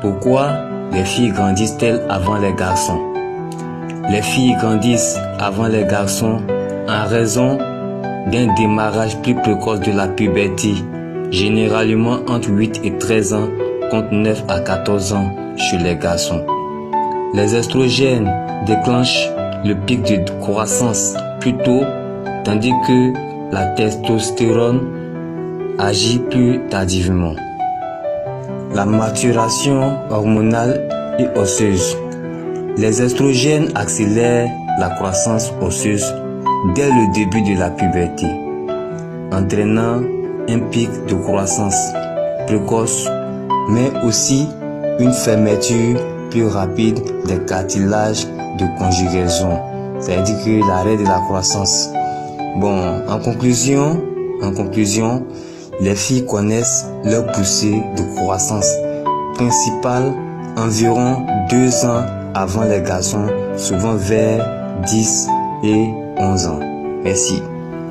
Pourquoi les filles grandissent-elles avant les garçons? Les filles grandissent avant les garçons en raison d'un démarrage plus précoce de la puberté, généralement entre 8 et 13 ans contre 9 à 14 ans chez les garçons. Les estrogènes déclenchent le pic de croissance plus tôt, tandis que la testostérone agit plus tardivement. La maturation hormonale et osseuse. Les estrogènes accélèrent la croissance osseuse dès le début de la puberté, entraînant un pic de croissance précoce, mais aussi une fermeture plus rapide des cartilages de conjugaison, c'est-à-dire que l'arrêt de la croissance. En conclusion, les filles connaissent leur poussée de croissance principale environ 2 ans avant les garçons, souvent vers 10 et 11 ans. Merci.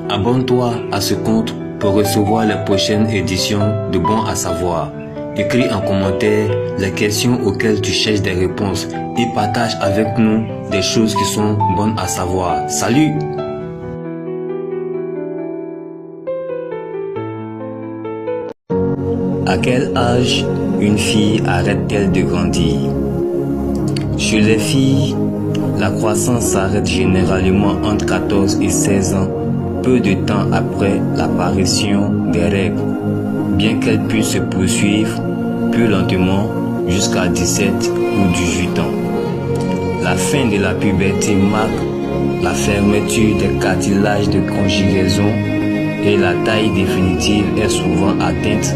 Abonne-toi à ce compte pour recevoir les prochaines éditions de Bon à savoir. Écris en commentaire les questions auxquelles tu cherches des réponses et partage avec nous des choses qui sont bonnes à savoir. Salut! À quel âge une fille arrête-t-elle de grandir? Chez les filles, la croissance s'arrête généralement entre 14 et 16 ans, peu de temps après l'apparition des règles, bien qu'elles puissent se poursuivre plus lentement jusqu'à 17 ou 18 ans. La fin de la puberté marque la fermeture des cartilages de conjugaison et la taille définitive est souvent atteinte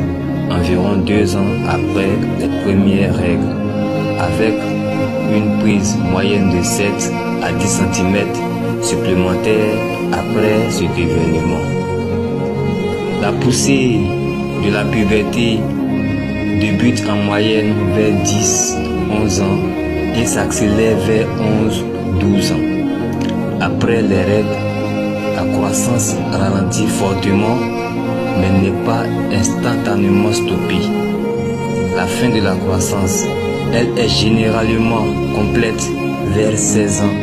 environ 2 ans après les premières règles, avec une prise moyenne de 7 à 10 cm supplémentaires après cet événement. La poussée de la puberté débute en moyenne vers 10-11 ans et s'accélère vers 11-12 ans. Après les règles, la croissance ralentit fortement mais n'est pas instantanément stoppée. La fin de la croissance, elle est généralement complète vers 16 ans,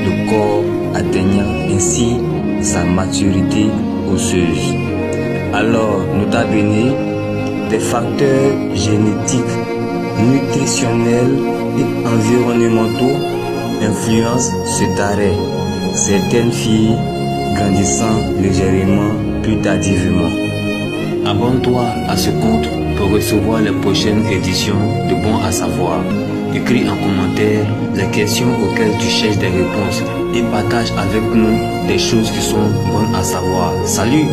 le corps atteignant ainsi sa maturité osseuse. Alors, nota bene, des facteurs génétiques, nutritionnels et environnementaux influencent cet arrêt, certaines filles grandissant légèrement plus tardivement. Abonne-toi à ce compte pour recevoir les prochaines éditions de Bon à savoir. Écris en commentaire les questions auxquelles tu cherches des réponses et partage avec nous des choses qui sont bonnes à savoir. Salut!